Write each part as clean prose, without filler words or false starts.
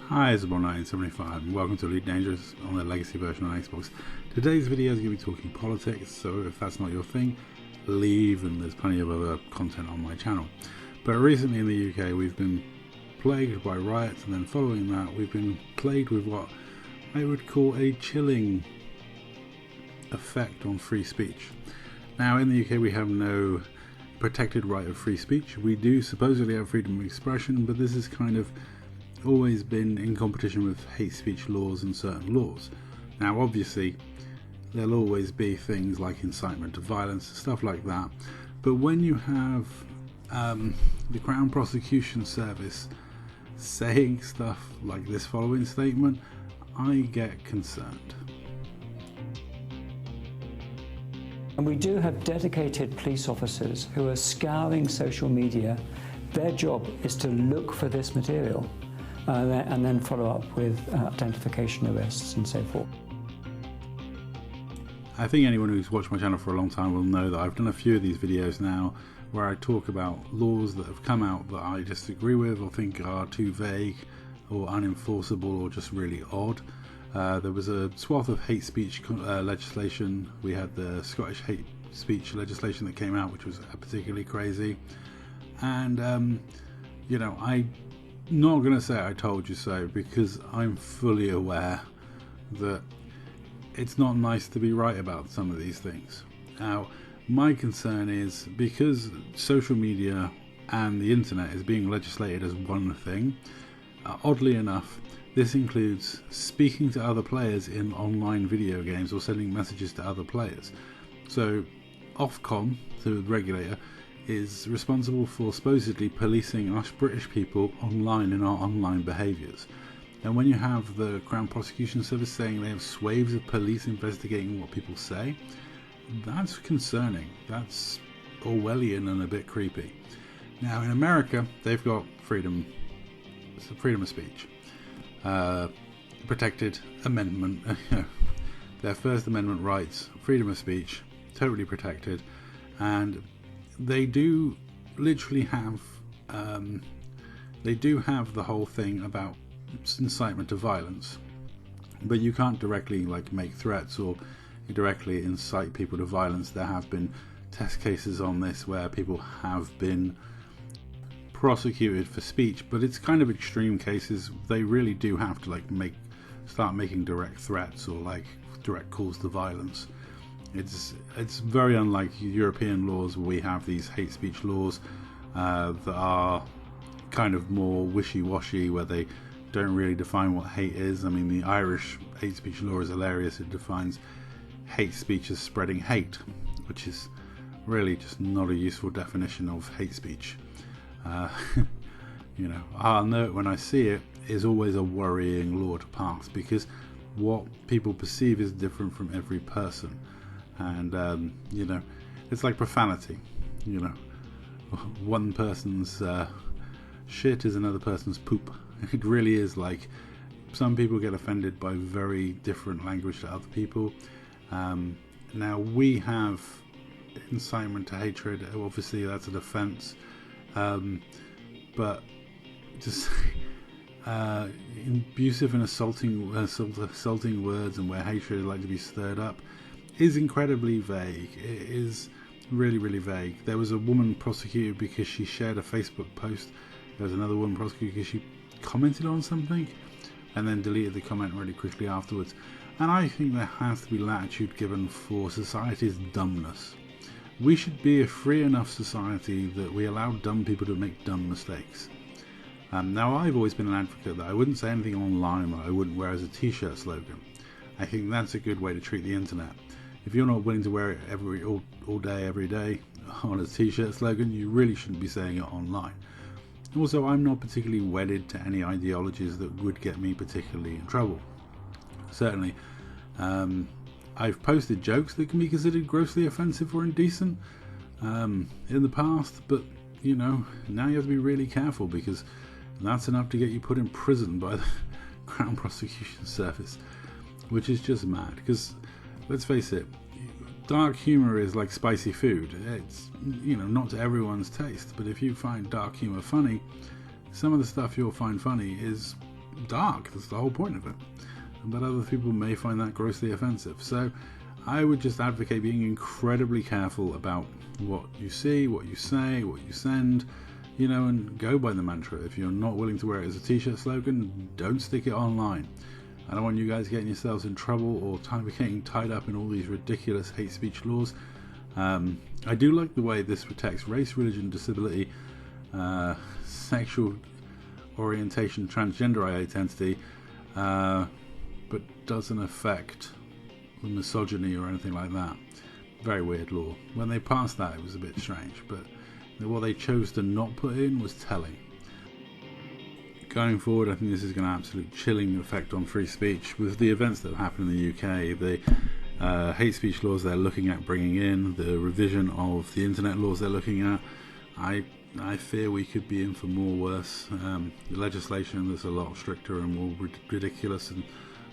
Hi, it's Rowan 1975 and welcome to Elite Dangerous on the Legacy version on Xbox. Today's video is going to be talking politics, so if that's not your thing, leave, and there's plenty of other content on my channel. But recently in the UK we've been plagued by riots, and then following that we've been plagued with what I would call a chilling effect on free speech. Now in the UK we have no protected right of free speech. We do supposedly have freedom of expression, but this is kind of always been in competition with hate speech laws and certain laws. Now obviously there'll always be things like incitement to violence and stuff like that, but when you have the Crown Prosecution Service saying stuff like this following statement, I get concerned. And we do have dedicated police officers who are scouring social media. Their job is to look for this material and then follow up with identification arrests and so forth. I think anyone who's watched my channel for a long time will know that I've done a few of these videos now where I talk about laws that have come out that I disagree with or think are too vague or unenforceable or just really odd. There was a swath of hate speech legislation. We had the Scottish hate speech legislation that came out, which was particularly crazy. And you know, I'm not going to say I told you so, because I'm fully aware that it's not nice to be right about some of these things. Now, my concern is because social media and the internet is being legislated as one thing, oddly enough, this includes speaking to other players in online video games or sending messages to other players. So Ofcom, the regulator, is responsible for supposedly policing us British people online in our online behaviours. And when you have the Crown Prosecution Service saying they have swathes of police investigating what people say, that's concerning. That's Orwellian and a bit creepy. Now in America, they've got freedom of speech. Protected amendment, their First Amendment rights, freedom of speech, totally protected, and they do literally have the whole thing about incitement to violence, but you can't directly make threats or directly incite people to violence. There have been test cases on this where people have been prosecuted for speech, but it's kind of extreme cases. They really do have to start making direct threats or direct calls to violence. It's very unlike European laws where we have these hate speech laws that are kind of more wishy-washy, where they don't really define what hate is. I mean, the Irish hate speech law is hilarious. It defines hate speech as spreading hate, which is really just not a useful definition of hate speech. You know, I'll know it when I see it is always a worrying law to pass, because what people perceive is different from every person. And you know, it's like profanity. You know, one person's shit is another person's poop. It really is. Like, some people get offended by very different language to other people. Now we have incitement to hatred. Obviously that's an offence, but just abusive and assaulting words, and where hatred is like to be stirred up, is incredibly vague. It is really, really vague. There was a woman prosecuted because she shared a Facebook post. There was another woman prosecuted because she commented on something and then deleted the comment really quickly afterwards. And I think there has to be latitude given for society's dumbness. We should be a free enough society that we allow dumb people to make dumb mistakes. Now, I've always been an advocate that I wouldn't say anything online that I wouldn't wear as a t-shirt slogan. I think that's a good way to treat the internet. If you're not willing to wear it all day, every day on a t-shirt slogan, you really shouldn't be saying it online. Also, I'm not particularly wedded to any ideologies that would get me particularly in trouble. Certainly, I've posted jokes that can be considered grossly offensive or indecent in the past, but you know, now you have to be really careful, because that's enough to get you put in prison by the Crown Prosecution Service, which is just mad. Because let's face it, dark humour is like spicy food. It's, you know, not to everyone's taste, but if you find dark humour funny, some of the stuff you'll find funny is dark. That's the whole point of it. But other people may find that grossly offensive. So I would just advocate being incredibly careful about what you see, what you say, what you send, and go by the mantra. If you're not willing to wear it as a t-shirt slogan, don't stick it online. I don't want you guys getting yourselves in trouble or getting tied up in all these ridiculous hate speech laws. I do like the way this protects race, religion, disability, sexual orientation, transgender identity, but doesn't affect the misogyny or anything like that. Very weird law. When they passed that, it was a bit strange, but what they chose to not put in was telling. Going forward, I think this is going to have absolute chilling effect on free speech. With the events that have happened in the UK, the hate speech laws they're looking at bringing in, the revision of the internet laws they're looking at, I fear we could be in for more worse. The legislation that's a lot stricter and more ridiculous and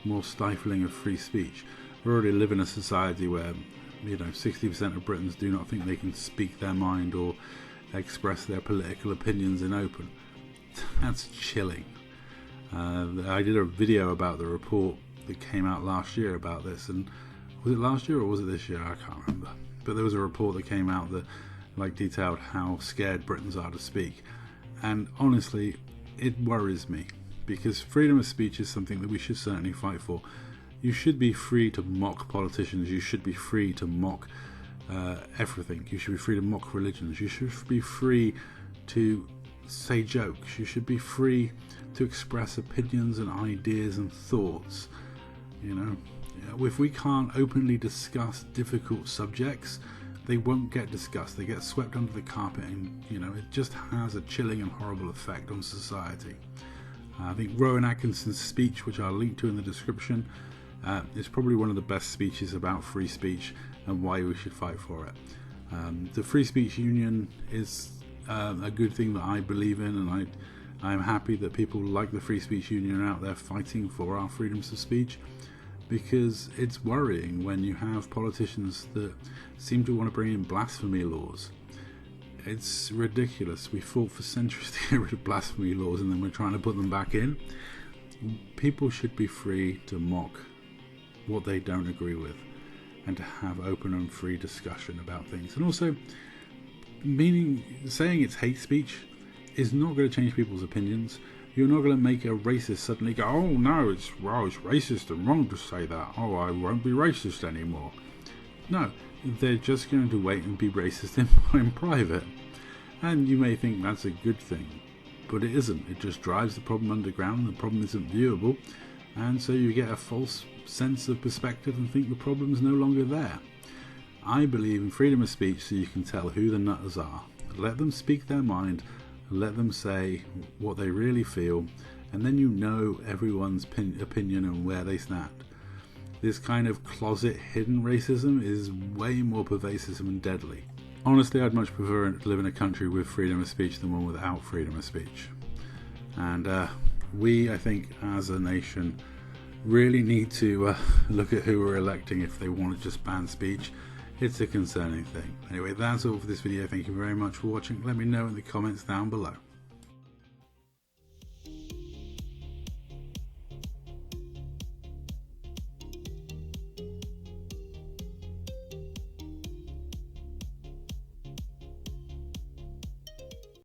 more stifling of free speech. We already live in a society where 60% of Britons do not think they can speak their mind or express their political opinions in open. That's chilling. I did a video about the report that came out last year about this, and was it last year or was it this year? I can't remember. But there was a report that came out that detailed how scared Britons are to speak, and honestly it worries me, because freedom of speech is something that we should certainly fight for. You should be free to mock politicians, you should be free to mock everything, you should be free to mock religions, you should be free to say jokes, you should be free to express opinions and ideas and thoughts. If we can't openly discuss difficult subjects, they won't get discussed, they get swept under the carpet, and it just has a chilling and horrible effect on society. I think Rowan Atkinson's speech, which I'll link to in the description, is probably one of the best speeches about free speech and why we should fight for it. The Free Speech Union is a good thing that I believe in, and I'm happy that people like the Free Speech Union are out there fighting for our freedoms of speech, because it's worrying when you have politicians that seem to want to bring in blasphemy laws. It's ridiculous. We fought for centuries to get rid of blasphemy laws, and then we're trying to put them back in. People should be free to mock what they don't agree with and to have open and free discussion about things. And also, saying it's hate speech is not going to change people's opinions. You're not going to make a racist suddenly go, oh no, it's racist and wrong to say that. Oh, I won't be racist anymore. No, they're just going to wait and be racist in private. And you may think that's a good thing, but it isn't. It just drives the problem underground, and the problem isn't viewable, and so you get a false sense of perspective and think the problem's no longer there. I believe in freedom of speech so you can tell who the nutters are. Let them speak their mind, let them say what they really feel, and then everyone's opinion and where they stand. This kind of closet hidden racism is way more pervasive and deadly. Honestly, I'd much prefer to live in a country with freedom of speech than one without freedom of speech. And we, I think, as a nation, really need to look at who we're electing if they want to just ban speech. It's a concerning thing. Anyway, that's all for this video. Thank you very much for watching. Let me know in the comments down below.